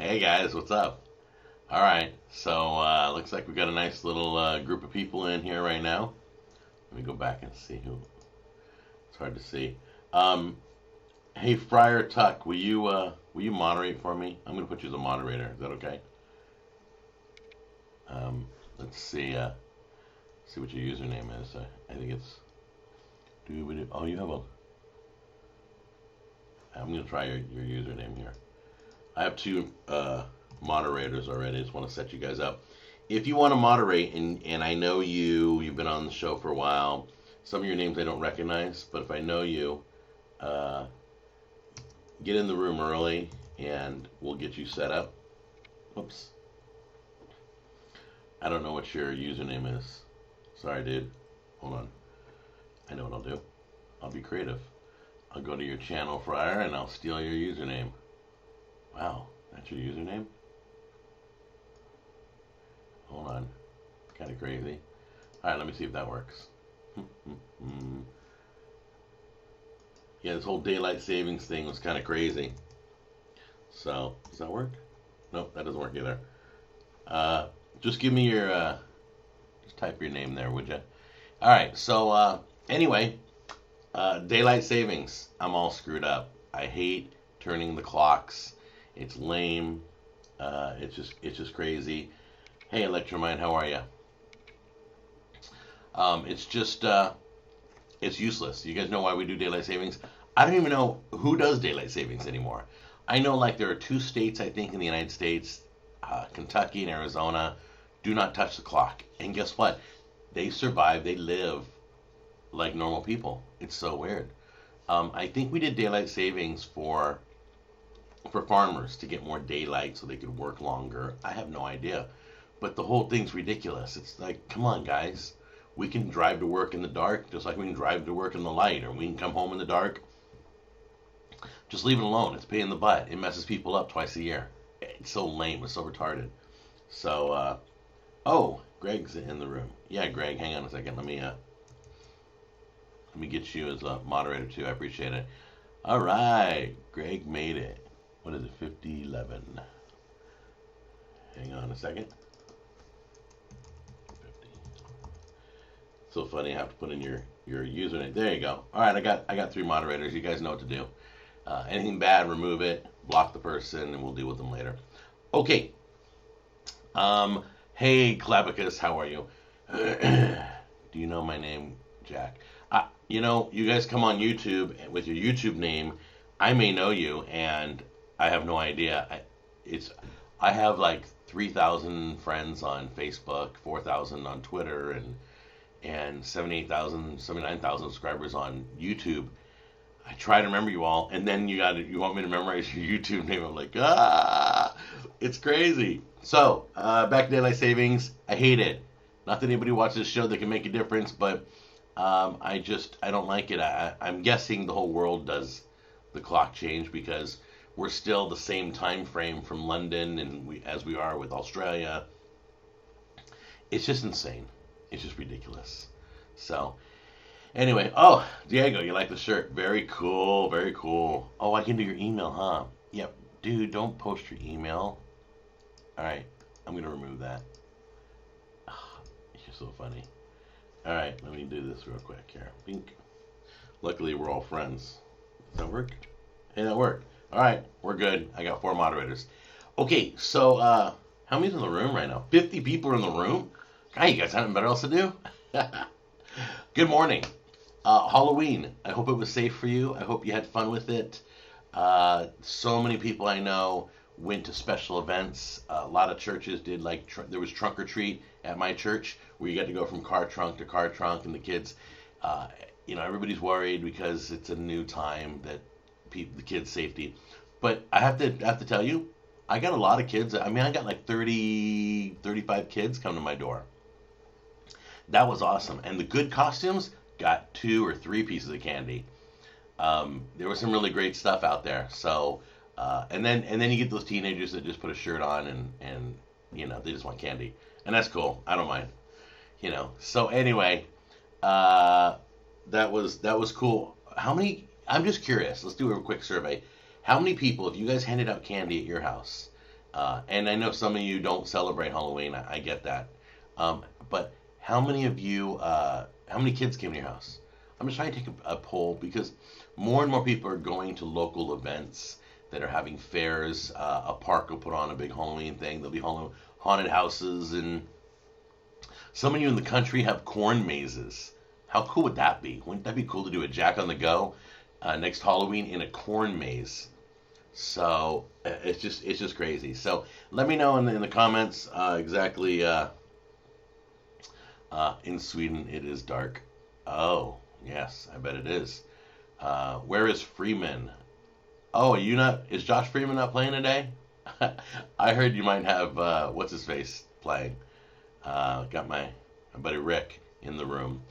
Hey guys, what's up? All right, so looks like we got a nice little group of people in here right now. Let me go back and see who. It's hard to see. Um, hey Friar Tuck, will you moderate for me? I'm gonna put you as a moderator. Is that okay? Um, let's see what your username is. I think it's. Oh, you have a. I'm gonna try your username here. I have two moderators already. I just want to set you guys up. If you want to moderate, and I know you've been on the show for a while. Some of your names I don't recognize, but if I know you, uh, get in the room early, and we'll get you set up. Oops, I don't know what your username is. Sorry, dude. Hold on. I know what I'll do. I'll be creative. I'll go to your channel, Friar, and I'll steal your username. Wow, that's your username? Hold on. Kind of crazy. All right, let me see if that works. Yeah, this whole daylight savings thing was kind of crazy. So, does that work? Nope, that doesn't work either. Just give me just type your name there, would you? All right, so anyway, daylight savings. I'm all screwed up. I hate turning the clocks. It's lame. It's just crazy. Hey, Electromind, how are you? It's just it's useless. You guys know why we do daylight savings? I don't even know who does daylight savings anymore. I know like there are two states I think in the United States, Kentucky and Arizona, do not touch the clock. And guess what? They survive. They live like normal people. It's so weird. I think we did daylight savings for farmers to get more daylight so they could work longer. I have no idea. But the whole thing's ridiculous. It's like, come on, guys. We can drive to work in the dark just like we can drive to work in the light, or we can come home in the dark. Just leave it alone. It's a pain in the butt. It messes people up twice a year. It's so lame. It's so retarded. So, oh, Greg's in the room. Yeah, Greg, hang on a second. Let me get you as a moderator too. I appreciate it. All right, Greg made it. What is it? 5011. Hang on a second. 50. So funny. I have to put in your username. There you go. All right, I got three moderators. You guys know what to do. Anything bad, remove it, block the person, and we'll deal with them later. Okay. Hey, Clavicus, how are you? Do you know my name, Jack? You guys come on YouTube with your YouTube name. I may know you, and I have no idea. I have like 3,000 friends on Facebook, 4,000 on Twitter, and 78,000, 79,000 subscribers on YouTube. I try to remember you all, and then you want me to memorize your YouTube name. I'm like, it's crazy. So, back to daylight savings. I hate it. Not that anybody watches this show that can make a difference, but I don't like it. I'm guessing the whole world does the clock change because we're still the same time frame from London and as we are with Australia. It's just insane. It's just ridiculous. So, anyway, oh, Diego, you like the shirt? Very cool, very cool. Oh, I can do your email, huh? Yep, dude, don't post your email. All right, I'm gonna remove that. You're so funny. All right, let me do this real quick here. Bink. Luckily, we're all friends. Does that work? Hey, that worked. All right, we're good. I got four moderators. Okay, so how many's in the room right now? 50 people are in the room. God, you guys have nothing better else to do? Good morning. Halloween. I hope it was safe for you. I hope you had fun with it. So many people I know went to special events. A lot of churches did there was trunk or treat at my church where you got to go from car trunk to car trunk, and the kids, everybody's worried because it's a new time that the kids' safety. But I have to tell you, I got a lot of kids. I mean, I got like 30, 35 kids come to my door. That was awesome. And the good costumes got 2 or 3 pieces of candy. There was some really great stuff out there. So, and then you get those teenagers that just put a shirt on and they just want candy, and that's cool. I don't mind. So anyway, that was cool. How many? I'm just curious. Let's do a quick survey. How many people, if you guys handed out candy at your house, And I know some of you don't celebrate Halloween. I get that. But how many of you, how many kids came to your house? I'm just trying to take a poll because more and more people are going to local events that are having fairs. A park will put on a big Halloween thing. There'll be haunted houses, and some of you in the country have corn mazes. How cool would that be? Wouldn't that be cool to do a Jack on the Go next Halloween in a corn maze? So it's just crazy. So let me know in the comments exactly. In Sweden it is dark. Oh yes, I bet it is. Where is Freeman? Oh, are you not? Is Josh Freeman not playing today? I heard you might have what's his face playing. Got my buddy Rick in the room.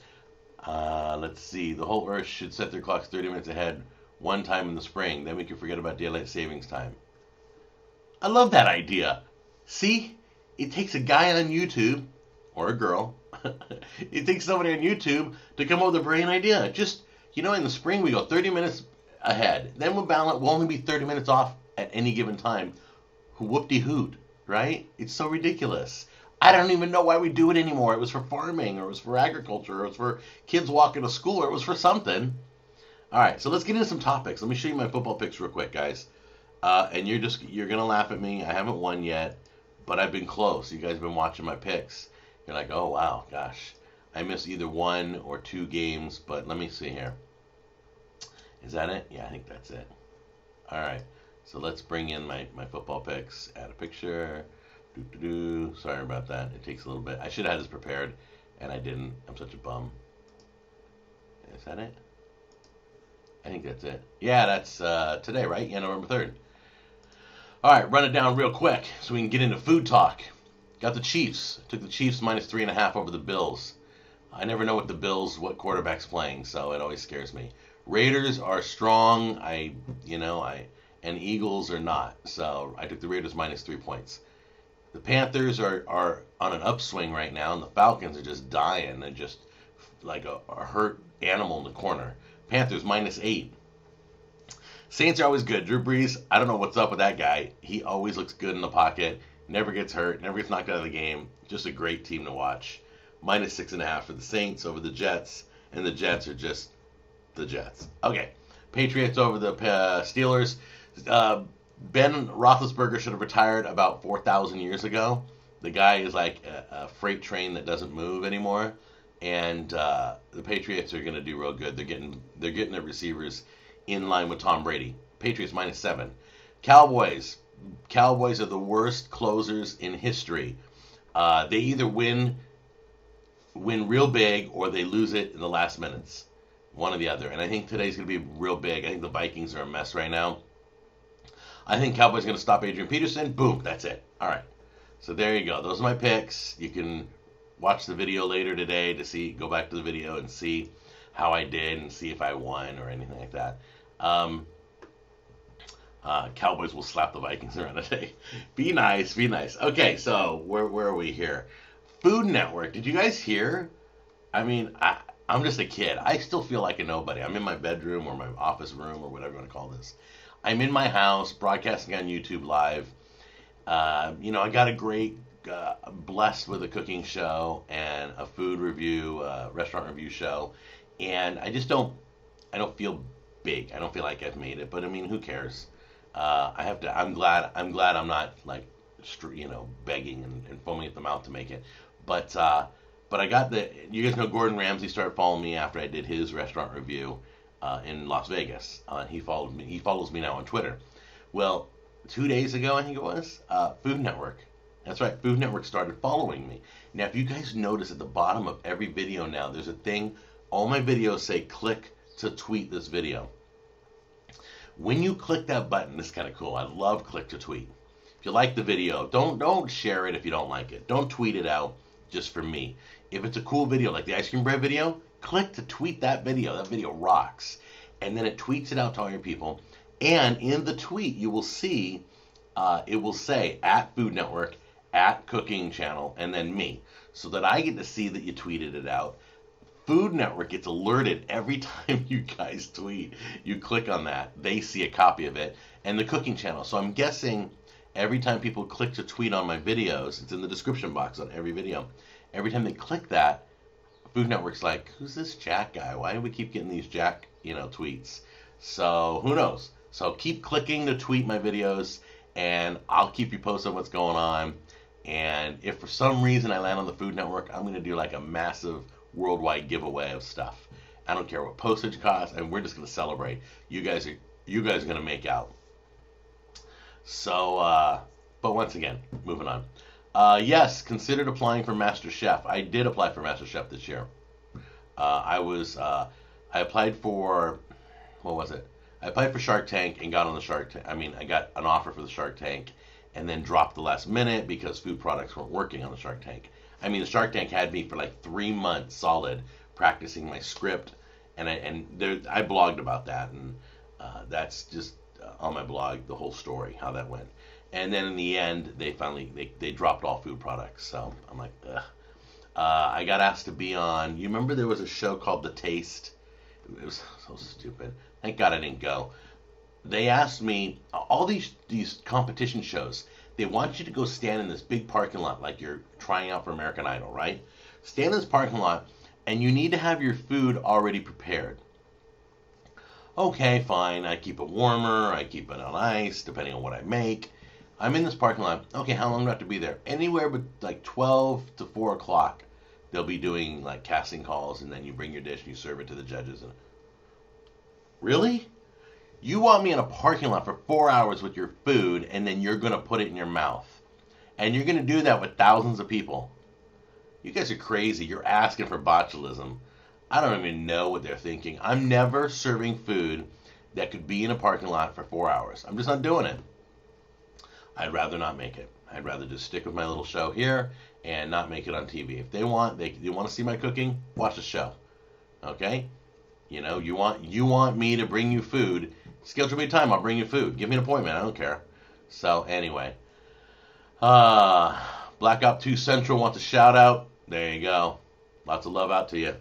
Let's see. The whole Earth should set their clocks 30 minutes ahead one time in the spring. Then we can forget about daylight savings time. I love that idea. See? It takes a guy on YouTube, or a girl. It takes somebody on YouTube to come up with a brilliant idea. Just, in the spring we go 30 minutes ahead. Then we'll only be 30 minutes off at any given time. Whoop-de-hoot, right? It's so ridiculous. I don't even know why we do it anymore. It was for farming, or it was for agriculture, or it was for kids walking to school, or it was for something. All right, so let's get into some topics. Let me show you my football picks real quick, guys. And you're gonna laugh at me. I haven't won yet, but I've been close. You guys have been watching my picks. You're like, oh wow, gosh, I missed either 1 or 2 games. But let me see here. Is that it? Yeah, I think that's it. All right, so let's bring in my football picks. Add a picture. Sorry about that. It takes a little bit. I should have had this prepared, and I didn't. I'm such a bum. Is that it? I think that's it. Yeah, that's today, right? Yeah, November 3rd. All right, run it down real quick so we can get into food talk. Got the Chiefs. Took the Chiefs minus 3.5 over the Bills. I never know what quarterback's playing, so it always scares me. Raiders are strong. And Eagles are not. So I took the Raiders minus 3 points. The Panthers are on an upswing right now, and the Falcons are just dying. They're just like a hurt animal in the corner. Panthers minus 8. Saints are always good. Drew Brees, I don't know what's up with that guy. He always looks good in the pocket. Never gets hurt. Never gets knocked out of the game. Just a great team to watch. Minus 6.5 for the Saints over the Jets. And the Jets are just the Jets. Okay. Patriots over the Steelers. Ben Roethlisberger should have retired about 4,000 years ago. The guy is like a freight train that doesn't move anymore. And the Patriots are going to do real good. They're getting their receivers in line with Tom Brady. Patriots minus 7. Cowboys are the worst closers in history. They either win real big or they lose it in the last minutes. One or the other. And I think today's going to be real big. I think the Vikings are a mess right now. I think Cowboys are going to stop Adrian Peterson. Boom, that's it. All right. So there you go. Those are my picks. You can watch the video later today to go back to the video and see how I did and see if I won or anything like that. Cowboys will slap the Vikings around today. Be nice. Okay, so where are we here? Food Network. Did you guys hear? I mean, I'm just a kid. I still feel like a nobody. I'm in my bedroom or my office room or whatever you want to call this. I'm in my house broadcasting on YouTube Live. I got a great, blessed with a cooking show and a food review, restaurant review show. And I don't feel big. I don't feel like I've made it, but I mean, who cares? I'm glad I'm not like, begging and foaming at the mouth to make it. But I got you guys know Gordon Ramsay started following me after I did his restaurant review in Las Vegas. He follows me now on Twitter. Well, 2 days ago, I think it was, Food Network. That's right, Food Network started following me. Now, if you guys notice at the bottom of every video now, there's a thing, all my videos say click to tweet this video. When you click that button, this is kind of cool. I love click to tweet. If you like the video, don't share it if you don't like it. Don't tweet it out just for me. If it's a cool video, like the ice cream bread video, click to tweet that video. That video rocks. And then it tweets it out to all your people. And in the tweet, you will see, it will say at Food Network, at Cooking Channel, and then me. So that I get to see that you tweeted it out. Food Network gets alerted every time you guys tweet. You click on that. They see a copy of it. And the Cooking Channel. So I'm guessing every time people click to tweet on my videos, it's in the description box on every video. Every time they click that, Food Network's like, who's this Jack guy? Why do we keep getting these Jack, tweets? So who knows? So keep clicking to tweet my videos, and I'll keep you posted on what's going on. And if for some reason I land on the Food Network, I'm going to do like a massive worldwide giveaway of stuff. I don't care what postage costs, and we're just going to celebrate. You guys are going to make out. So, but once again, moving on. Yes, considered applying for Master Chef. I did apply for Master Chef this year. I applied for, what was it? I applied for Shark Tank and got on the Shark Tank. I got an offer for the Shark Tank and then dropped the last minute because food products weren't working on the Shark Tank. The Shark Tank had me for like 3 months solid practicing my script, and I blogged about that, and that's just on my blog, the whole story, how that went. And then in the end, they dropped all food products. So I'm like, ugh. I got asked to be on. You remember there was a show called The Taste? It was so stupid. Thank God I didn't go. They asked me, all these competition shows, they want you to go stand in this big parking lot like you're trying out for American Idol, right? Stand in this parking lot, and you need to have your food already prepared. Okay, fine. I keep it warmer. I keep it on ice, depending on what I make. I'm in this parking lot. Okay, how long do I have to be there? Anywhere but like 12 to 4 o'clock. They'll be doing like casting calls, and then you bring your dish and you serve it to the judges. And really? You want me in a parking lot for 4 hours with your food, and then you're going to put it in your mouth. And you're going to do that with thousands of people. You guys are crazy. You're asking for botulism. I don't even know what they're thinking. I'm never serving food that could be in a parking lot for 4 hours. I'm just not doing it. I'd rather not make it. I'd rather just stick with my little show here and not make it on TV. If they want to see my cooking, watch the show. Okay? You want me to bring you food. Schedule me a time, I'll bring you food. Give me an appointment, I don't care. So anyway. Black Ops 2 Central wants a shout out. There you go. Lots of love out to you.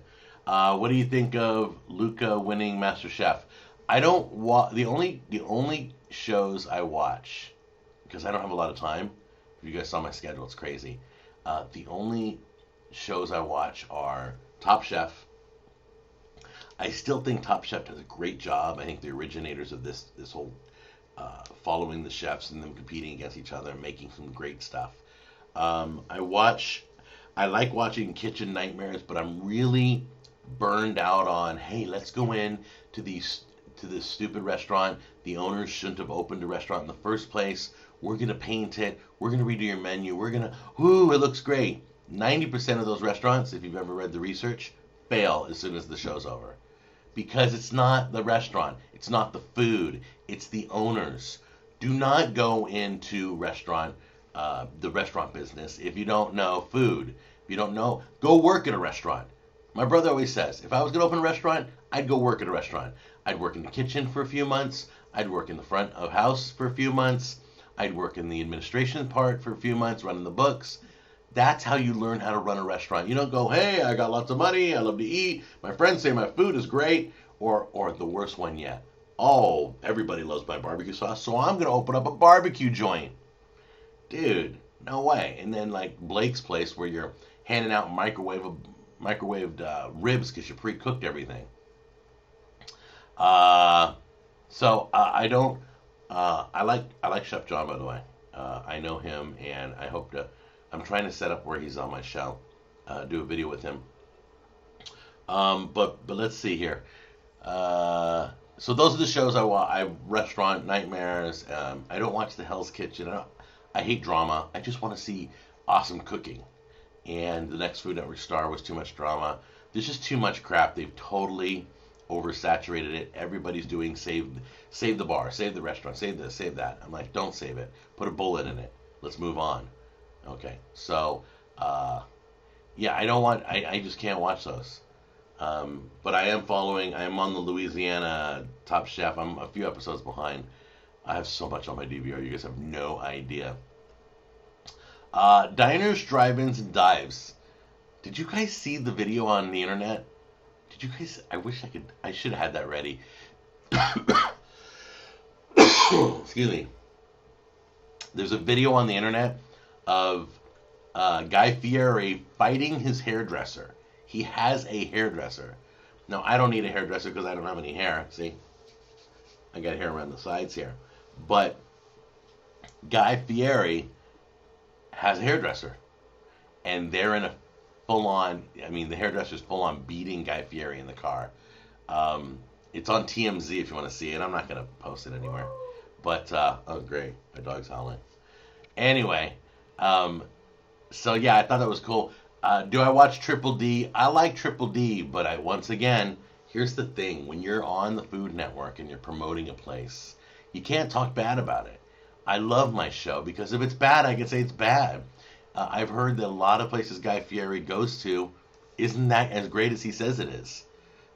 What do you think of Luca winning Master Chef? I don't the only shows I watch, because I don't have a lot of time. If you guys saw my schedule, it's crazy. The only shows I watch are Top Chef. I still think Top Chef does a great job. I think the originators of this whole following the chefs and them competing against each other and making some great stuff. I like watching Kitchen Nightmares, but I'm really burned out on, hey, let's go in to this stupid restaurant. The owners shouldn't have opened a restaurant in the first place. We're going to paint it. We're going to redo your menu. It looks great. 90% of those restaurants, if you've ever read the research, fail as soon as the show's over. Because it's not the restaurant. It's not the food. It's the owners. Do not go into the restaurant business if you don't know food. If you don't know, go work at a restaurant. My brother always says, if I was going to open a restaurant, I'd go work at a restaurant. I'd work in the kitchen for a few months. I'd work in the front of house for a few months. I'd work in the administration part for a few months, running the books. That's how you learn how to run a restaurant. You don't go, hey, I got lots of money, I love to eat, my friends say my food is great, or the worst one yet. Oh, everybody loves my barbecue sauce, so I'm going to open up a barbecue joint. Dude, no way. And then like Blake's Place, where you're handing out microwaved ribs because you pre-cooked everything. I like Chef John, by the way. I know him, and I'm trying to set up where he's on my show, do a video with him. But let's see here. So those are the shows I watch. Restaurant Nightmares. I don't watch the Hell's Kitchen. I hate drama. I just want to see awesome cooking. And the next Food Network star was too much drama. There's just too much crap. They've totally oversaturated it. Everybody's doing save the bar, save the restaurant, save this, save that. I'm like, don't save it. Put a bullet in it. Let's move on. Okay, so yeah, I just can't watch those. But I am on the Louisiana Top Chef. I'm a few episodes behind. I have so much on my DVR, you guys have no idea. Diners, drive-ins, and dives. Did you guys see the video on the internet? Did you guys? I should have had that ready. Excuse me. There's a video on the internet of Guy Fieri fighting his hairdresser. He has a hairdresser. Now, I don't need a hairdresser because I don't have any hair. See? I got hair around the sides here. But Guy Fieri has a hairdresser. And they're in a full-on, I mean, the hairdresser's full-on beating Guy Fieri in the car. It's on TMZ if you want to see it. I'm not going to post it anywhere. But, oh, great. My dog's howling. Anyway, so yeah, I thought that was cool. Do I watch Triple D? I like Triple D, but once again, here's the thing. When you're on the Food Network and you're promoting a place, you can't talk bad about it. I love my show because if it's bad, I can say it's bad. I've heard that a lot of places Guy Fieri goes to isn't that as great as he says it is.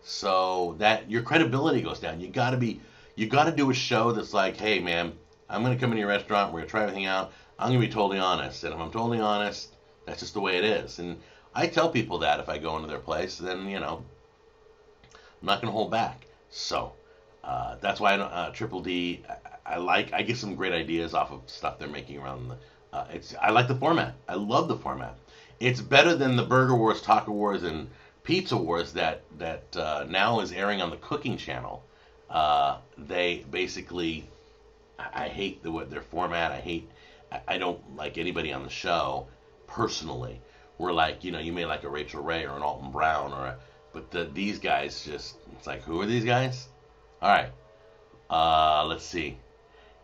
So that your credibility goes down. You got to do a show that's like, hey man, I'm going to come in your restaurant, we're going to try everything out. I'm going to be totally honest. And if I'm totally honest, that's just the way it is. And I tell people that if I go into their place, then, I'm not going to hold back. So that's why Triple D, I get some great ideas off of stuff they're making around I like the format. I love the format. It's better than the Burger Wars, Taco Wars, and Pizza Wars that now is airing on the Cooking Channel. They basically, I hate their format. I don't like anybody on the show personally. We're like, you may like a Rachel Ray or an Alton Brown but these guys just, it's like, who are these guys? All right, let's see.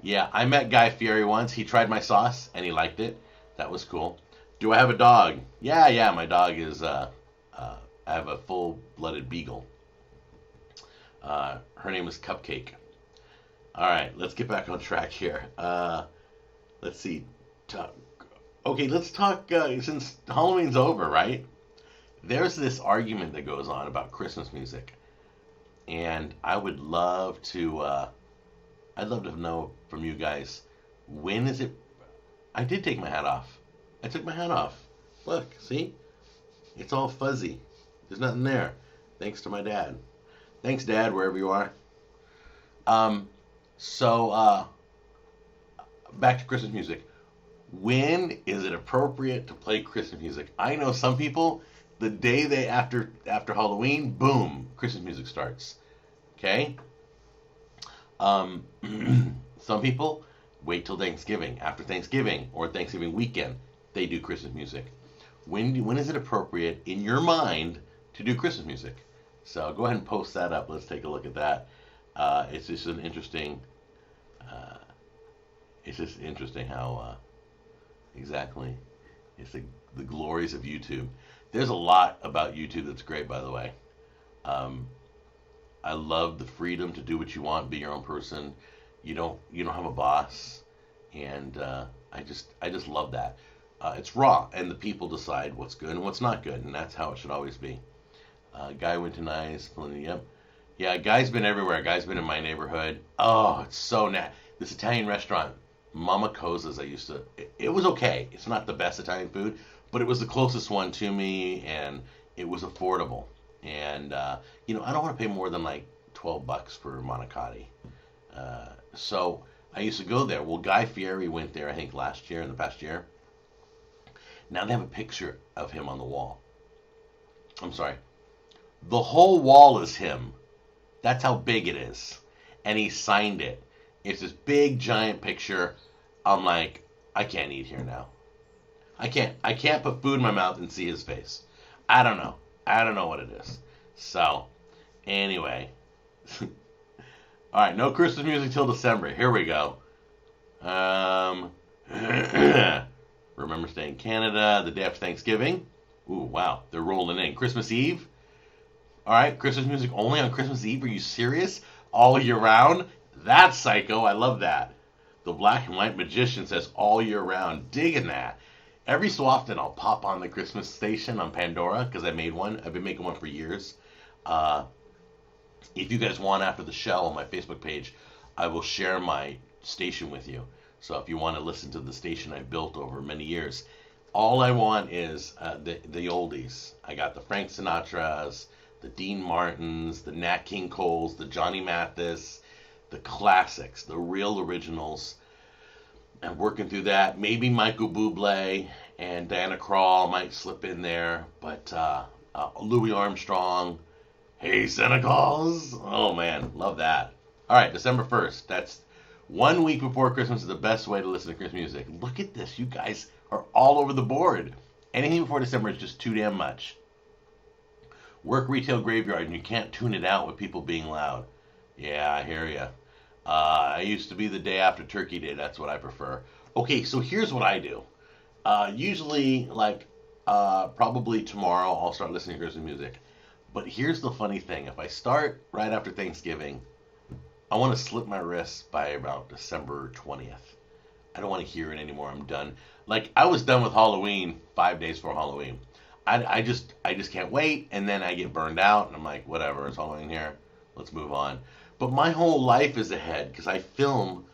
Yeah, I met Guy Fieri once. He tried my sauce and he liked it. That was cool. Do I have a dog? Yeah, my dog is, I have a full-blooded beagle. Her name is Cupcake. All right, let's get back on track here. Let's see. Okay, let's talk, since Halloween's over, right? There's this argument that goes on about Christmas music. And I would love to, I'd love to know from you guys, when is it? I did take my hat off. I took my hat off. Look, see? It's all fuzzy. There's nothing there. Thanks to my dad. Thanks, Dad, wherever you are. So, back to Christmas music. When is it appropriate to play Christmas music? I know some people, the day after Halloween, boom, Christmas music starts. Okay? Some people wait till Thanksgiving. After Thanksgiving or Thanksgiving weekend, they do Christmas music. When is it appropriate in your mind to do Christmas music? So go ahead and post that up. Let's take a look at that. It's just an interesting. It's just interesting how exactly it's the glories of YouTube. There's a lot about YouTube that's great, by the way. I love the freedom to do what you want, be your own person. You don't have a boss, and I just love that. It's raw, and the people decide what's good and what's not good, and that's how it should always be. Guy went to nice, yep. Yeah, Guy's been everywhere. Guy's been in my neighborhood. Oh, it's so this Italian restaurant, Mama Cosa's, it was okay. It's not the best Italian food, but it was the closest one to me, and it was affordable. And, I don't want to pay more than like $12 for manicotti. So I used to go there. Well, Guy Fieri went there, I think, in the past year. Now they have a picture of him on the wall. I'm sorry. The whole wall is him. That's how big it is. And he signed it. It's this big, giant picture. I'm like, I can't eat here now. I can't put food in my mouth and see his face. I don't know what it is. So, anyway. All right, no Christmas music till December. Here we go. Remember Staying in Canada the day after Thanksgiving. Ooh, wow, they're rolling in. Christmas Eve. All right, Christmas music only on Christmas Eve. Are you serious? All year round? That's psycho. I love that. The Black and White Magician says all year round. Digging that. Every so often, I'll pop on the Christmas station on Pandora because I made one. I've been making one for years. If you guys want, after the show on my Facebook page, I will share my station with you. So if you want to listen to the station I built over many years, all I want is the oldies. I got the Frank Sinatras, the Dean Martins, the Nat King Coles, the Johnny Mathis, the classics, the real originals. and working through that. Maybe Michael Bublé and Diana Krall might slip in there, but Louis Armstrong, Hey Santa Claus, oh man, love that. All right, December 1st. That's 1 week before Christmas is the best way to listen to Christmas music. Look at this, you guys are all over the board. Anything before December is just too damn much. Work retail graveyard and you can't tune it out with people being loud. Yeah, I hear ya. I used to be the day after Turkey Day. That's what I prefer. Okay, so here's what I do. Usually, like, probably tomorrow, I'll start listening to Christmas music. But here's the funny thing. If I start right after Thanksgiving, I want to slip my wrist by about December 20th. I don't want to hear it anymore. I'm done. Like, I was done with Halloween 5 days before Halloween. I just can't wait, and then I get burned out, and I'm like, whatever, it's Halloween here. Let's move on. But my whole life is ahead because I film.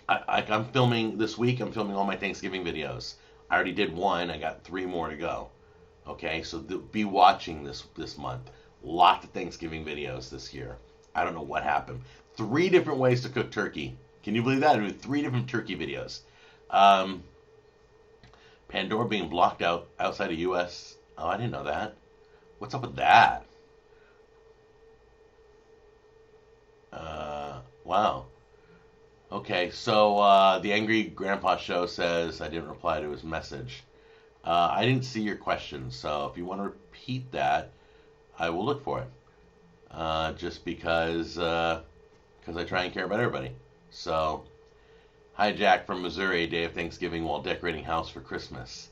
I'm filming this week. I'm filming all my Thanksgiving videos. I already did one. I got 3 more to go. Okay, so be watching this month. Lots of Thanksgiving videos this year. I don't know what happened. 3 different ways to cook turkey. Can you believe that? I mean, 3 different turkey videos. Um, Pandora being blocked out outside of U.S. Oh, I didn't know that. What's up with that? Wow. Okay, so the Angry Grandpa Show says I didn't reply to his message. I didn't see your question, so if you want to repeat that, I will look for it. Just because I try and care about everybody. So, hi Jack from Missouri, day of Thanksgiving while decorating house for Christmas.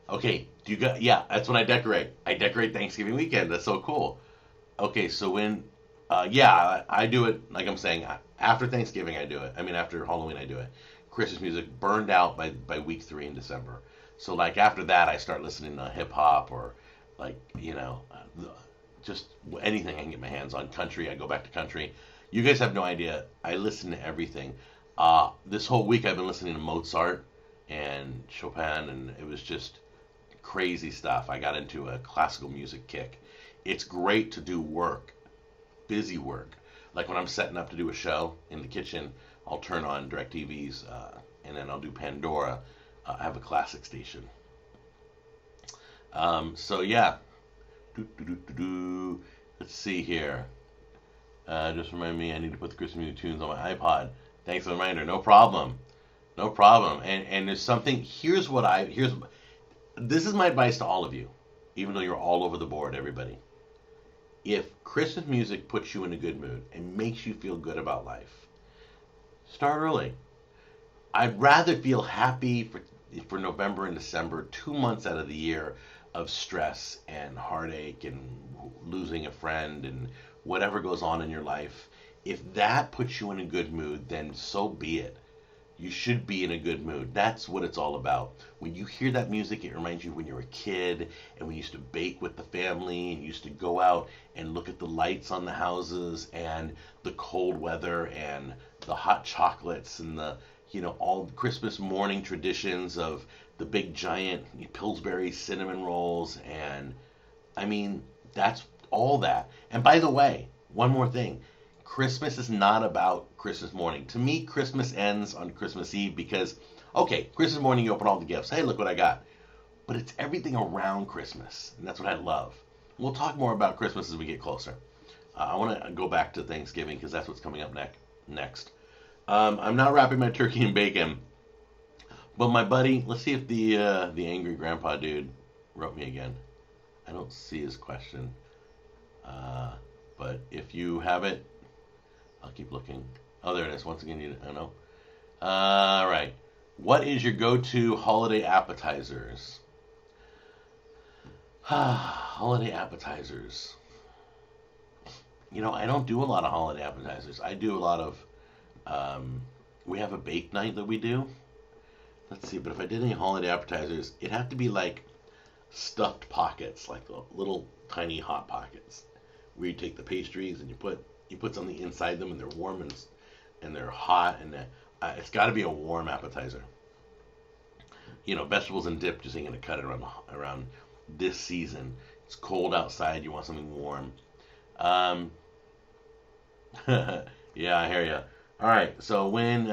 Okay, do you got? Yeah, that's when I decorate. I decorate Thanksgiving weekend. That's so cool. Okay, so yeah, I do it like I'm saying after Thanksgiving. I do it. I mean, after Halloween, I do it. Christmas music burned out by week 3 in December. So like after that, I start listening to hip hop or like just anything I can get my hands on. Country, I go back to country. You guys have no idea. I listen to everything. This whole week I've been listening to Mozart and Chopin, and it was just crazy stuff. I got into a classical music kick. It's great to do work, busy work. Like when I'm setting up to do a show in the kitchen, I'll turn on DirecTV's, and then I'll do Pandora. I have a classic station. So yeah. Let's see here. Just remind me I need to put the Christmas music tunes on my iPod. Thanks for the reminder. No problem. No problem. And there's something. This is my advice to all of you, even though you're all over the board, everybody. If Christmas music puts you in a good mood and makes you feel good about life, start early. I'd rather feel happy for November and December, 2 months out of the year of stress and heartache and losing a friend and whatever goes on in your life. If that puts you in a good mood, then so be it. You should be in a good mood. That's what it's all about. When you hear that music, it reminds you when you were a kid and we used to bake with the family and used to go out and look at the lights on the houses and the cold weather and the hot chocolates and all the Christmas morning traditions of the big giant Pillsbury cinnamon rolls. And I mean, that's all that. And by the way, one more thing. Christmas is not about Christmas morning. To me, Christmas ends on Christmas Eve because, okay, Christmas morning you open all the gifts. Hey, look what I got. But it's everything around Christmas, and that's what I love. We'll talk more about Christmas as we get closer. I want to go back to Thanksgiving because that's what's coming up next. I'm not wrapping my turkey in bacon, but my buddy, let's see if the angry grandpa dude wrote me again. I don't see his question, but if you have it, I'll keep looking. Oh, there it is. Once again, I know. All right. What is your go-to holiday appetizers? Holiday appetizers. I don't do a lot of holiday appetizers. I do a lot of, we have a bake night that we do. Let's see, but if I did any holiday appetizers, it'd have to be like stuffed pockets, like the little tiny hot pockets, where you take the pastries and you put something inside them and they're warm and they're hot and it's got to be a warm appetizer. Vegetables and dip just ain't gonna cut it around this season. It's cold outside. You want something warm. Yeah, I hear you. All right. So when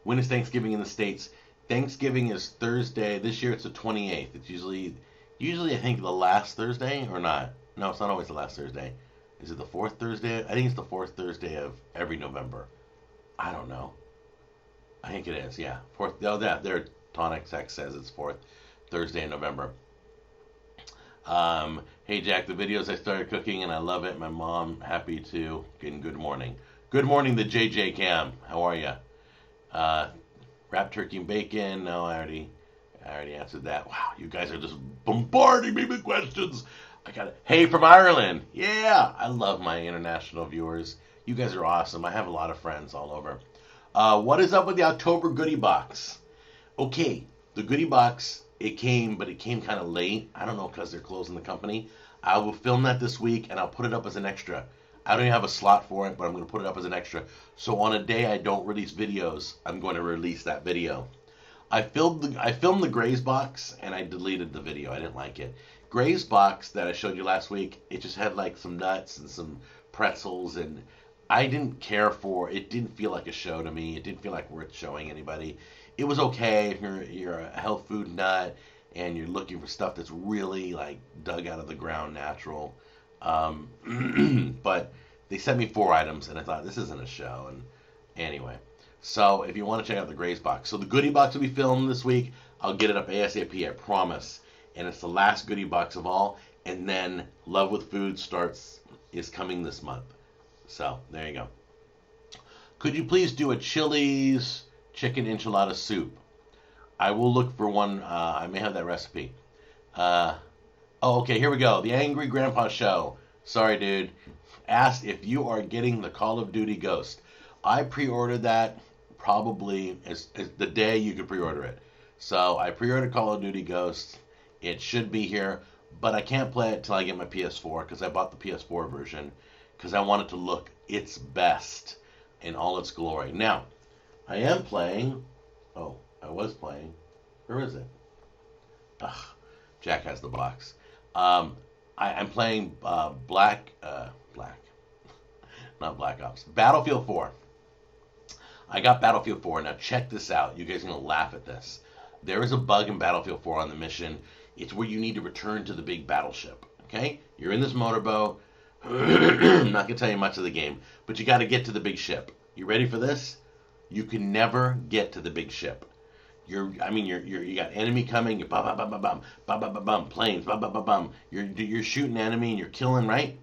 When is Thanksgiving in the States? Thanksgiving is Thursday. This year it's the 28th. It's usually I think the last Thursday or not. No, it's not always the last Thursday. Is it the fourth Thursday? I think it's the fourth Thursday of every November. I don't know. I think it is, yeah. Fourth. Oh, there. Tonic Sex says it's fourth Thursday in November. Hey Jack, the videos I started cooking and I love it. My mom happy too. And good morning. Good morning, the JJ Cam. How are you? Wrapped turkey and bacon. No, I already answered that. Wow, you guys are just bombarding me with questions. I got it. Hey, from Ireland. Yeah, I love my international viewers. You guys are awesome. I have a lot of friends all over. What is up with the October goodie box? Okay, the goodie box, it came kind of late. I don't know, because they're closing the company. I will film that this week, and I'll put it up as an extra. I don't even have a slot for it, but I'm going to put it up as an extra. So on a day I don't release videos, I'm going to release that video. I filmed the Gray's box, and I deleted the video. I didn't like it. Gray's box that I showed you last week, it just had like some nuts and some pretzels, and I didn't care for it. It didn't feel like a show to me. It didn't feel like worth showing anybody. It was okay if you're a health food nut and you're looking for stuff that's really like dug out of the ground, natural. But they sent me 4 items, and I thought, this isn't a show. And anyway, so if you want to check out the Gray's box, so the goodie box will be filmed this week. I'll get it up ASAP, I promise. And it's the last goodie box of all. And then Love with Food is coming this month. So there you go. Could you please do a Chili's chicken enchilada soup? I will look for one. I may have that recipe. Okay, here we go. The Angry Grandpa Show. Sorry, dude. Asked if you are getting the Call of Duty Ghost. I pre-ordered that probably as the day you could pre-order it. So I pre-ordered Call of Duty Ghost. It should be here, but I can't play it till I get my PS4 because I bought the PS4 version because I want it to look its best in all its glory. Now, I am playing. Oh, I was playing. Where is it? Ugh, Jack has the box. I'm playing not Black Ops. Battlefield 4. I got Battlefield 4. Now check this out. You guys are going to laugh at this. There is a bug in Battlefield 4 on the mission. It's where you need to return to the big battleship. Okay? You're in this motorboat. I'm not going to tell you much of the game, but you got to get to the big ship. You ready for this? You can never get to the big ship. You got enemy coming. You bum bum bum bum bum bum bum bum bum planes bum bum bum bum. You're shooting enemy and you're killing, right?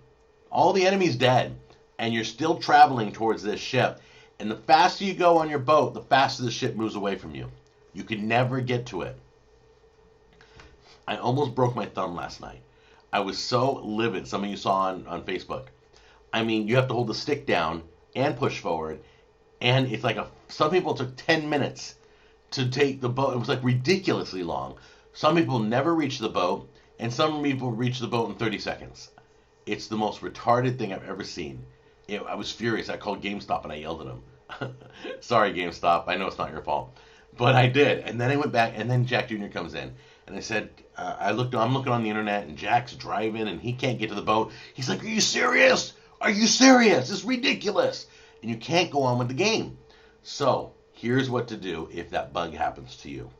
All the enemy's dead, and you're still traveling towards this ship. And the faster you go on your boat, the faster the ship moves away from you. You can never get to it. I almost broke my thumb last night. I was so livid. Some of you saw on Facebook. I mean, you have to hold the stick down and push forward, and it's like some people took 10 minutes to take the boat. It was like ridiculously long. Some people never reach the boat, and some people reach the boat in 30 seconds. It's the most retarded thing I've ever seen. I was furious. I called GameStop and I yelled at them. Sorry, GameStop. I know it's not your fault. But I did. And then I went back, and then Jack Jr. comes in. And I said, I'm looking on the internet, and Jack's driving, and he can't get to the boat. He's like, are you serious? Are you serious? It's ridiculous. And you can't go on with the game. So here's what to do if that bug happens to you.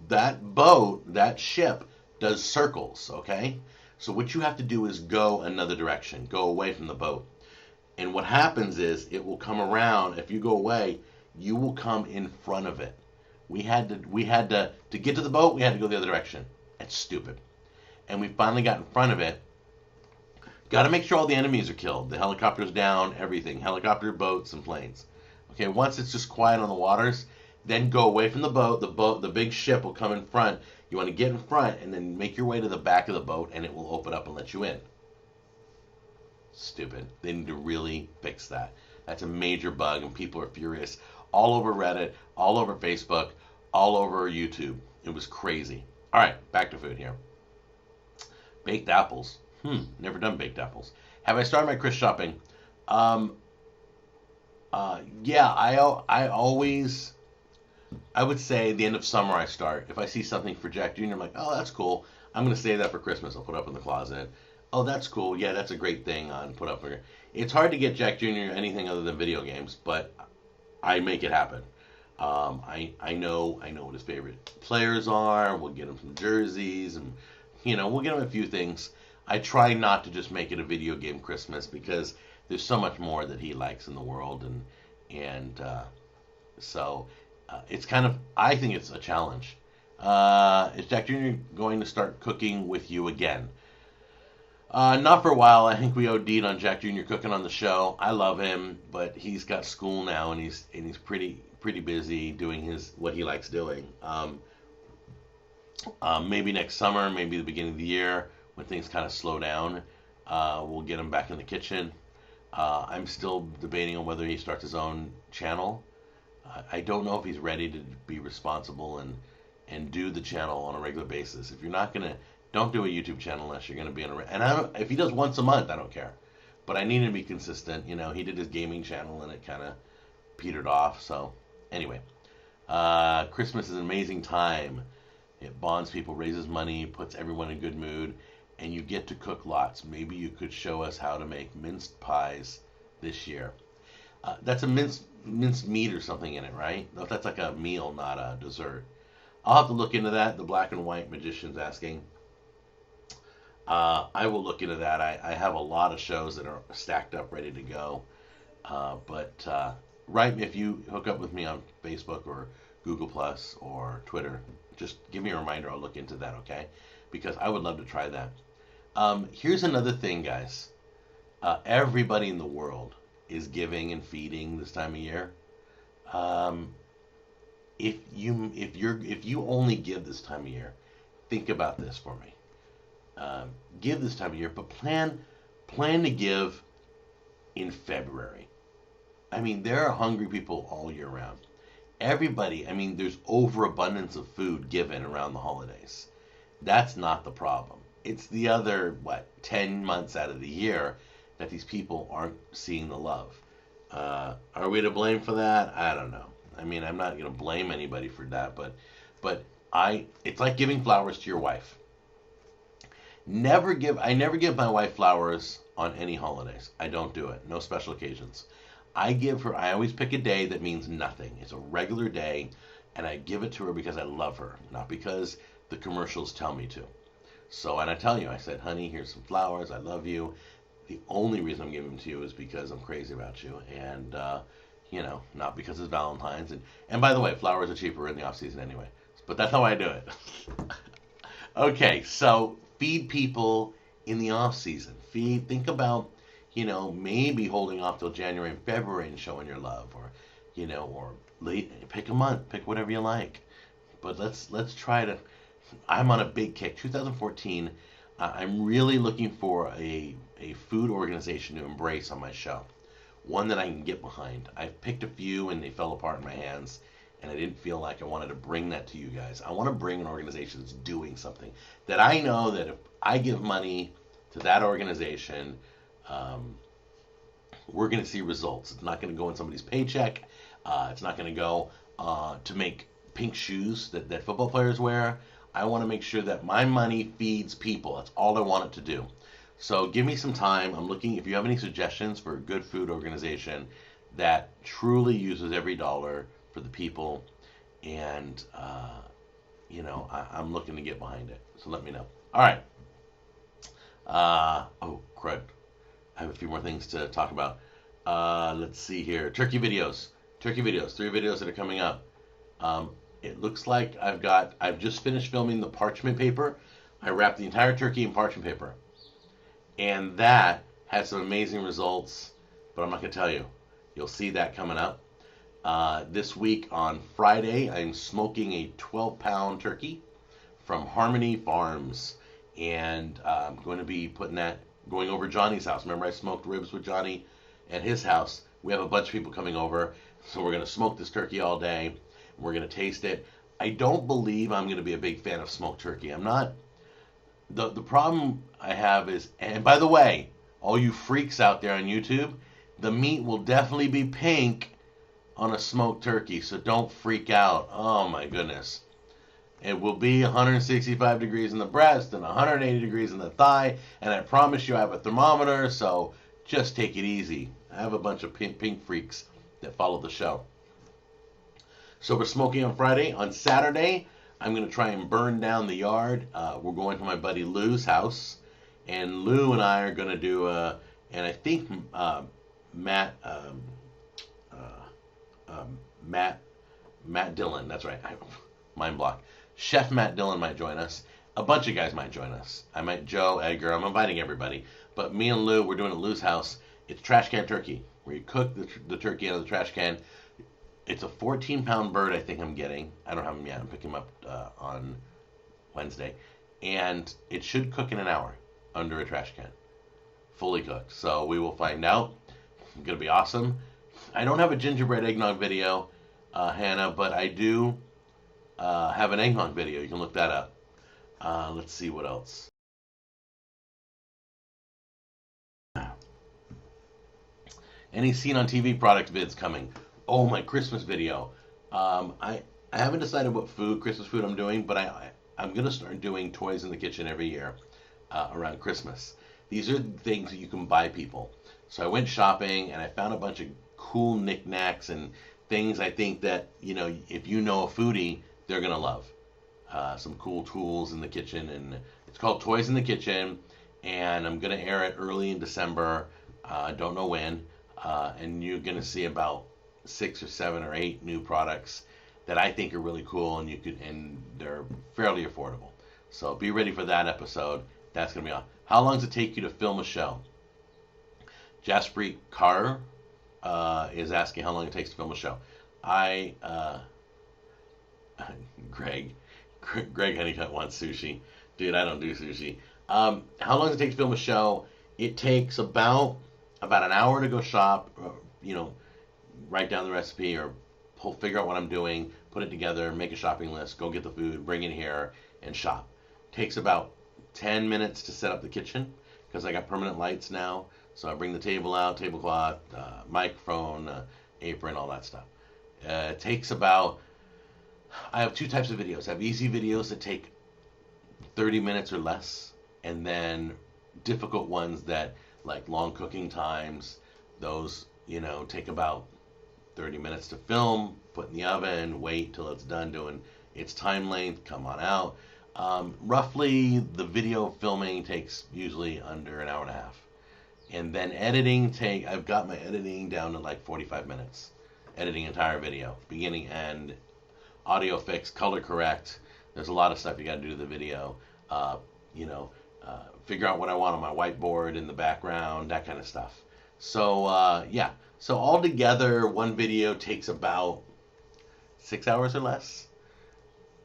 That ship does circles, okay? So what you have to do is go another direction. Go away from the boat. And what happens is it will come around. If you go away, you will come in front of it. We had to get to the boat, we had to go the other direction. That's stupid. And we finally got in front of it. Got to make sure all the enemies are killed. The helicopter's down, everything. Helicopter, boats, and planes. Okay, once it's just quiet on the waters, then go away from the boat. The big ship will come in front. You want to get in front and then make your way to the back of the boat, and it will open up and let you in. Stupid. They need to really fix that. That's a major bug, and people are furious. All over Reddit, all over Facebook, all over YouTube. It was crazy. All right, back to food here. Baked apples. Never done baked apples. Have I started my Chris shopping? Yeah, I always, I would say the end of summer I start. If I see something for Jack Jr., I'm like, oh, that's cool. I'm going to save that for Christmas. I'll put it up in the closet. Oh, that's cool. Yeah, that's a great thing on put up here. It's hard to get Jack Jr. anything other than video games, but I make it happen. I know what his favorite players are. We'll get him some jerseys, and we'll get him a few things. I try not to just make it a video game Christmas because there's so much more that he likes in the world, and it's kind of, I think it's a challenge. Is Jack Jr. going to start cooking with you again? Not for a while. I think we OD'd on Jack Jr. cooking on the show. I love him, but he's got school now, and he's pretty busy doing what he likes doing. Maybe next summer, maybe the beginning of the year, when things kind of slow down, we'll get him back in the kitchen. I'm still debating on whether he starts his own channel. I don't know if he's ready to be responsible and do the channel on a regular basis. If you're not gonna, don't do a YouTube channel unless you're gonna be if he does once a month, I don't care. But I need him to be consistent. He did his gaming channel and it kind of petered off. So anyway, Christmas is an amazing time. It bonds people, raises money, puts everyone in a good mood, and you get to cook lots. Maybe you could show us how to make minced pies this year. That's a minced meat or something in it, right? That's like a meal, not a dessert. I'll have to look into that. The Black and White Magician's asking. I will look into that. I have a lot of shows that are stacked up, ready to go. But right, if you hook up with me on Facebook or Google Plus or Twitter, just give me a reminder. I'll look into that, okay? Because I would love to try that. Here's another thing, guys. Everybody in the world is giving and feeding this time of year. If you only give this time of year, think about this for me. Give this time of year, but plan to give in February. I mean, there are hungry people all year round. Everybody, I mean, there's overabundance of food given around the holidays. That's not the problem. It's the other, 10 months out of the year that these people aren't seeing the love. Are we to blame for that? I don't know. I mean, I'm not going to blame anybody for that, but it's like giving flowers to your wife. I never give my wife flowers on any holidays. I don't do it. No special occasions. I always pick a day that means nothing. It's a regular day, and I give it to her because I love her, not because the commercials tell me to. So, and I tell you, I said, honey, here's some flowers. I love you. The only reason I'm giving them to you is because I'm crazy about you, and not because it's Valentine's. And by the way, flowers are cheaper in the off season anyway. But that's how I do it. Okay, so feed people in the off season. Think about, maybe holding off till January and February and showing your love, or late. Pick a month, pick whatever you like. But let's try to. I'm on a big kick. 2014. I'm really looking for a food organization to embrace on my show. One that I can get behind. I've picked a few and they fell apart in my hands, and I didn't feel like I wanted to bring that to you guys. I want to bring an organization that's doing something that I know that if I give money to that organization, we're going to see results. It's not going to go in somebody's paycheck. It's not going to go to make pink shoes that football players wear. I want to make sure that my money feeds people. That's all I want it to do. So give me some time. I'm looking, if you have any suggestions for a good food organization that truly uses every dollar for the people, and I'm looking to get behind it. So let me know. All right. Oh, crud. I have a few more things to talk about. Let's see here. Turkey videos. 3 videos that are coming up. It looks like I've just finished filming the parchment paper. I wrapped the entire turkey in parchment paper. And that had some amazing results, but I'm not going to tell you. You'll see that coming up. This week on Friday, I'm smoking a 12-pound turkey from Harmony Farms. And I'm going to be going over Johnny's house. Remember I smoked ribs with Johnny at his house? We have a bunch of people coming over, so we're going to smoke this turkey all day. We're going to taste it. I don't believe I'm going to be a big fan of smoked turkey. I'm not. The problem I have is, and by the way, all you freaks out there on YouTube, the meat will definitely be pink on a smoked turkey, so don't freak out. Oh my goodness. It will be 165 degrees in the breast and 180 degrees in the thigh, and I promise you I have a thermometer, so just take it easy. I have a bunch of pink freaks that follow the show. So we're smoking on Friday. On Saturday, I'm going to try and burn down the yard. We're going to my buddy Lou's house, and Lou and I are going to do and I think Matt, Matt, Matt Dillon. That's right. Mind block. Chef Matt Dillon might join us. A bunch of guys might join us. I might Joe, Edgar. I'm inviting everybody. But me and Lou, we're doing it at Lou's house. It's trash can turkey, where you cook the turkey out of the trash can. It's a 14-pound bird, I think I'm getting. I don't have him yet. I'm picking him up on Wednesday. And it should cook in an hour under a trash can, fully cooked. So we will find out. It's going to be awesome. I don't have a gingerbread eggnog video, Hannah, but I do have an eggnog video. You can look that up. Let's see what else. Any scene on TV product vids coming? Oh, my Christmas video. I haven't decided what Christmas food I'm doing, but I'm gonna start doing toys in the kitchen every year around Christmas. These are things that you can buy people. So I went shopping and I found a bunch of cool knickknacks and things I think that if you know a foodie, they're gonna love. Some cool tools in the kitchen, and it's called Toys in the Kitchen, and I'm gonna air it early in December. I don't know when, and you're gonna see about 6 or 7 or 8 new products that I think are really cool, and they're fairly affordable. So be ready for that episode. That's gonna be on. How long does it take you to film a show? Jaspreet Carr is asking how long it takes to film a show. Greg Honeycutt wants sushi. Dude, I don't do sushi. How long does it take to film a show? It takes about an hour to go shop, write down the recipe or figure out what I'm doing, put it together, make a shopping list, go get the food, bring it here, and shop. Takes about 10 minutes to set up the kitchen because I got permanent lights now. So I bring the table out, tablecloth, microphone, apron, all that stuff. It takes about, I have 2 types of videos. I have easy videos that take 30 minutes or less, and then difficult ones that, like long cooking times, those, take about 30 minutes to film, put in the oven, wait till it's done doing its time length, come on out. Roughly, the video filming takes usually under an hour and a half. And then I've got my editing down to like 45 minutes. Editing entire video, beginning and audio fix, color correct. There's a lot of stuff you got to do to the video. Figure out what I want on my whiteboard in the background, that kind of stuff. So, yeah. So altogether, one video takes about 6 hours or less.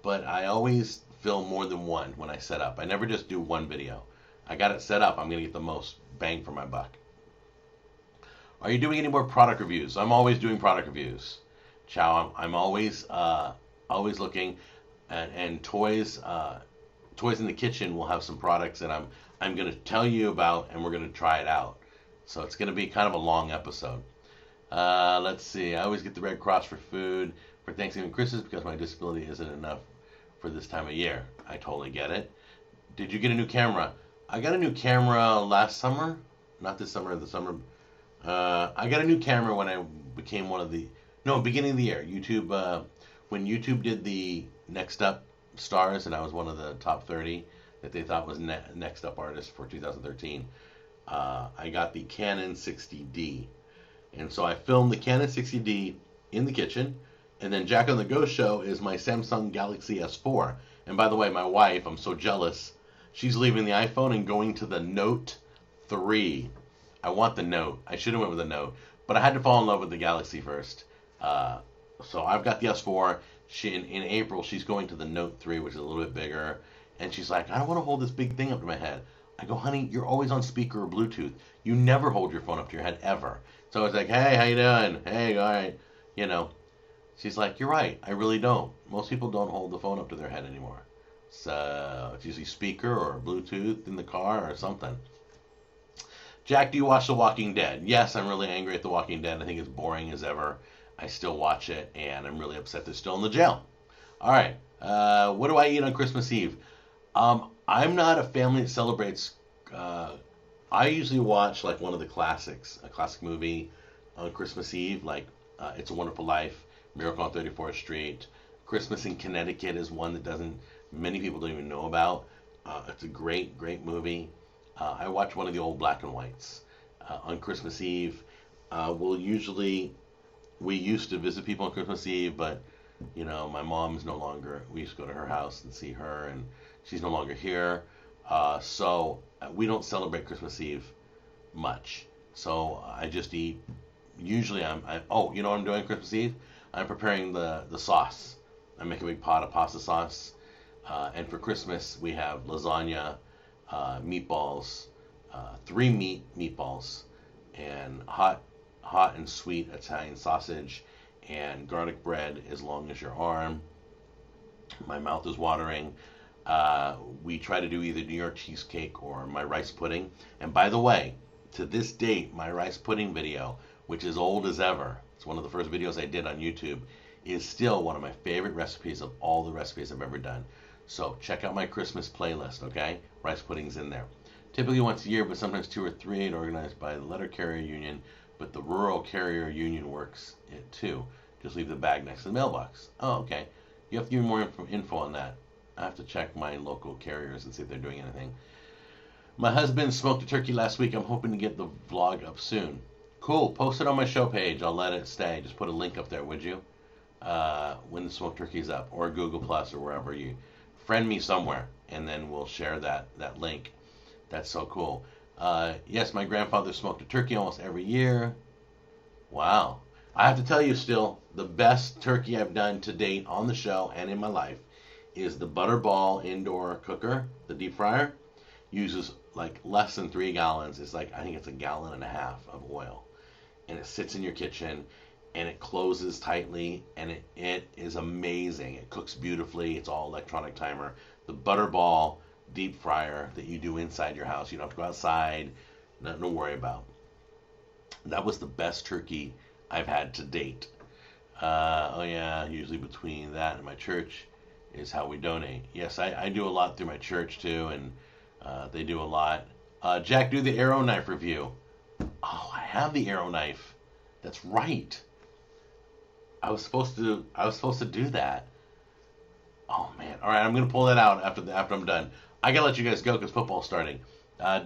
But I always film more than one when I set up. I never just do one video. I got it set up. I'm going to get the most bang for my buck. Are you doing any more product reviews? I'm always doing product reviews. Chow, I'm always looking, and toys in the kitchen will have some products that I'm going to tell you about, and we're going to try it out. So it's going to be kind of a long episode. Let's see. I always get the Red Cross for food for Thanksgiving and Christmas because my disability isn't enough for this time of year. I totally get it. Did you get a new camera? I got a new camera last summer. Not this summer, the summer. I got a new camera when I became beginning of the year. YouTube, when YouTube did the Next Up Stars, and I was one of the top 30 that they thought was Next Up artists for 2013. I got the Canon 60D. And so I filmed the Canon 60D in the kitchen. And then Jack on the Go Show is my Samsung Galaxy S4. And by the way, my wife, I'm so jealous. She's leaving the iPhone and going to the Note 3. I want the Note. I should have went with the Note. But I had to fall in love with the Galaxy first. So I've got the S4. In April, she's going to the Note 3, which is a little bit bigger. And she's like, I don't want to hold this big thing up to my head. I go, honey, you're always on speaker or Bluetooth. You never hold your phone up to your head, ever. So I was like, hey, how you doing? Hey, all right. She's like, you're right. I really don't. Most people don't hold the phone up to their head anymore. So it's usually speaker or Bluetooth in the car or something. Jack, do you watch The Walking Dead? Yes, I'm really angry at The Walking Dead. I think it's boring as ever. I still watch it, and I'm really upset they're still in the jail. All right. What do I eat on Christmas Eve? I'm not a family that celebrates. I usually watch like one of the classics, a classic movie on Christmas Eve, like It's a Wonderful Life, Miracle on 34th Street. Christmas in Connecticut is one that doesn't many people don't even know about. It's a great, great movie. I watch one of the old black and whites on Christmas Eve. We used to visit people on Christmas Eve, but my mom's no longer. We used to go to her house and see her, and she's no longer here. So we don't celebrate Christmas Eve much. So I just eat. Usually oh, you know what I'm doing Christmas Eve? I'm preparing the sauce. I make a big pot of pasta sauce. And for Christmas, we have lasagna, meatballs, 3 meatballs, and hot and sweet Italian sausage, and garlic bread as long as your arm. My mouth is watering. We try to do either New York cheesecake or my rice pudding. And by the way, to this date, my rice pudding video, which is old as ever, it's one of the first videos I did on YouTube, is still one of my favorite recipes of all the recipes I've ever done. So check out my Christmas playlist, okay? Rice pudding's in there. Typically once a year, but sometimes 2 or 3, and organized by the Letter Carrier Union, but the Rural Carrier Union works it too. Just leave the bag next to the mailbox. Oh, okay. You have to give me more info on that. I have to check my local carriers and see if they're doing anything. My husband smoked a turkey last week. I'm hoping to get the vlog up soon. Cool. Post it on my show page. I'll let it stay. Just put a link up there, would you? When the smoked turkey's up, or Google Plus, or wherever you friend me somewhere, and then we'll share that link. That's so cool. Yes, my grandfather smoked a turkey almost every year. Wow. I have to tell you still, the best turkey I've done to date on the show and in my life is the Butterball indoor cooker, the deep fryer. Uses like less than 3 gallons. It's like, I think it's 1.5 gallons of oil. And it sits in your kitchen, and it closes tightly, and it is amazing. It cooks beautifully. It's all electronic timer. The Butterball deep fryer that you do inside your house. You don't have to go outside. Nothing to worry about. That was the best turkey I've had to date. Oh yeah, usually between that and my church is how we donate. Yes, I do a lot through my church too, and they do a lot. Jack, do the arrow knife review. Oh, I have the arrow knife. That's right. I was supposed to do that. Oh man. All right, I'm gonna pull that out after I'm done. I gotta let you guys go because football's starting.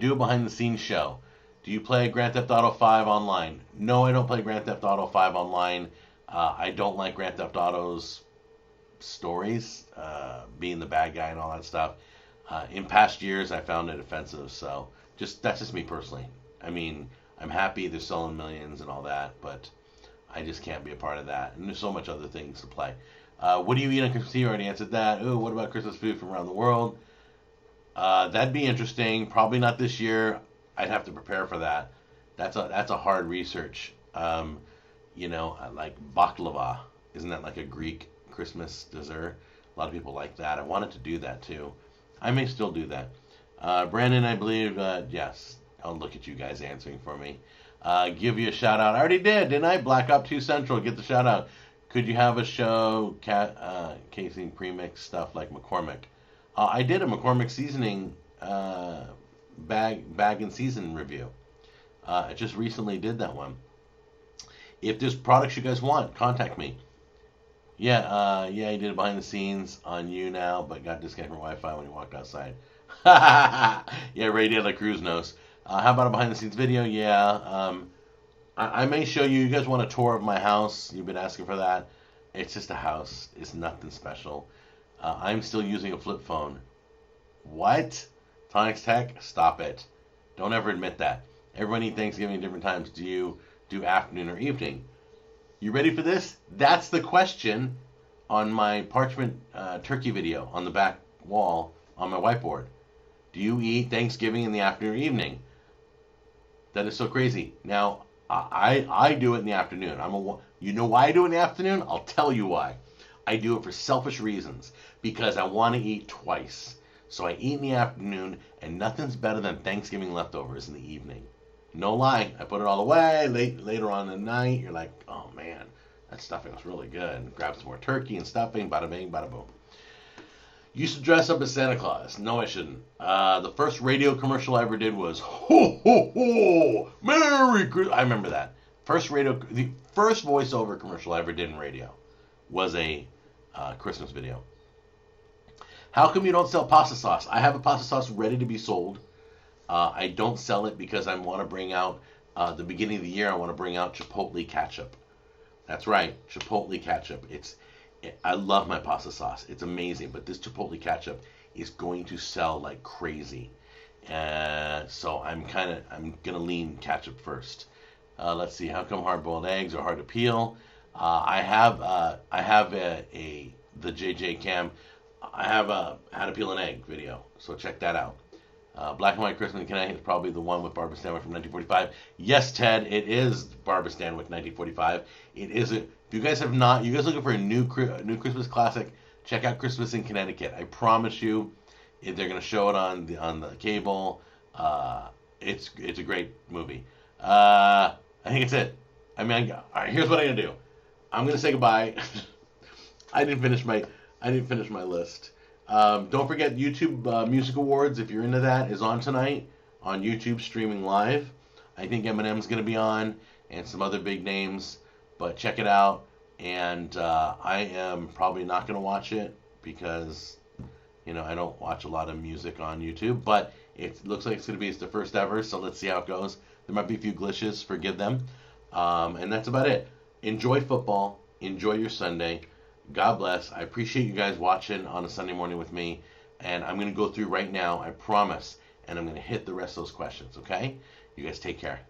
Do a behind the scenes show. Do you play Grand Theft Auto 5 online? No, I don't play Grand Theft Auto 5 online. I don't like Grand Theft Auto's stories, being the bad guy and all that stuff. In past years, I found it offensive. So that's just me personally. I mean, I'm happy they're selling millions and all that, but I just can't be a part of that. And there's so much other things to play. What do you eat on Christmas Eve? I already answered that. Ooh, what about Christmas food from around the world? That'd be interesting. Probably not this year. I'd have to prepare for that. That's a hard research. Like baklava. Isn't that like a Greek Christmas dessert? A lot of people like that. I wanted to do that too. I may still do that. Brandon, I believe, yes. I'll look at you guys answering for me. Give you a shout out. I already didn't I? Black Op 2 Central, get the shout out. Could you have a show casing premix stuff like McCormick? I did a McCormick seasoning bag and season review. I just recently did that one. If there's products you guys want, contact me. Yeah, he did it behind the scenes on you now, but got disconnected from Wi-Fi when he walked outside. Yeah, Ray De La Cruz knows. How about a behind the scenes video? Yeah. I may show you. You guys want a tour of my house? You've been asking for that. It's just a house. It's nothing special. I'm still using a flip phone. What? Tonics Tech? Stop it. Don't ever admit that. Everyone eats Thanksgiving at different times. Do you do afternoon or evening? You ready for this? That's the question on my parchment turkey video on the back wall on my whiteboard. Do you eat Thanksgiving in the afternoon or evening? That is so crazy. Now, I do it in the afternoon. You know why I do it in the afternoon? I'll tell you why. I do it for selfish reasons. Because I want to eat twice. So I eat in the afternoon, and nothing's better than Thanksgiving leftovers in the evening. No lie. I put it all away. Later on in the night, you're like, oh man, that stuffing was really good. Grab some more turkey and stuffing. Bada bing, bada boom. Used to dress up as Santa Claus. No, I shouldn't. The first radio commercial I ever did was, ho, ho, ho, Merry Christmas. I remember that. The first voiceover commercial I ever did in radio. was a Christmas video. How come you don't sell pasta sauce? I have a pasta sauce ready to be sold. I don't sell it because I want to bring out, the beginning of the year, I want to bring out Chipotle ketchup. That's right, Chipotle ketchup. I love my pasta sauce. It's amazing, but this Chipotle ketchup is going to sell like crazy. So I'm gonna lean ketchup first. Let's see. How come hard-boiled eggs are hard to peel? I have the JJ Cam. I have a how to peel an egg video, so check that out. Black and White Christmas in Connecticut is probably the one with Barbara Stanwyck from 1945. Yes, Ted, it is Barbara Stanwyck 1945. It isn't. If you guys have not, you guys looking for a new Christmas classic, check out Christmas in Connecticut. I promise you, if they're gonna show it on the cable, it's a great movie. I think it's it. I mean, all right. Here's what I'm gonna do. I'm gonna say goodbye. I didn't finish my list. Don't forget YouTube Music Awards, if you're into that, is on tonight on YouTube streaming live. I think Eminem's going to be on and some other big names, but check it out. And I am probably not going to watch it because, I don't watch a lot of music on YouTube, but it looks like it's going to be the first ever, so let's see how it goes. There might be a few glitches, forgive them. And that's about it. Enjoy football. Enjoy your Sunday. God bless. I appreciate you guys watching on a Sunday morning with me. And I'm going to go through right now, I promise. And I'm going to hit the rest of those questions, okay? You guys take care.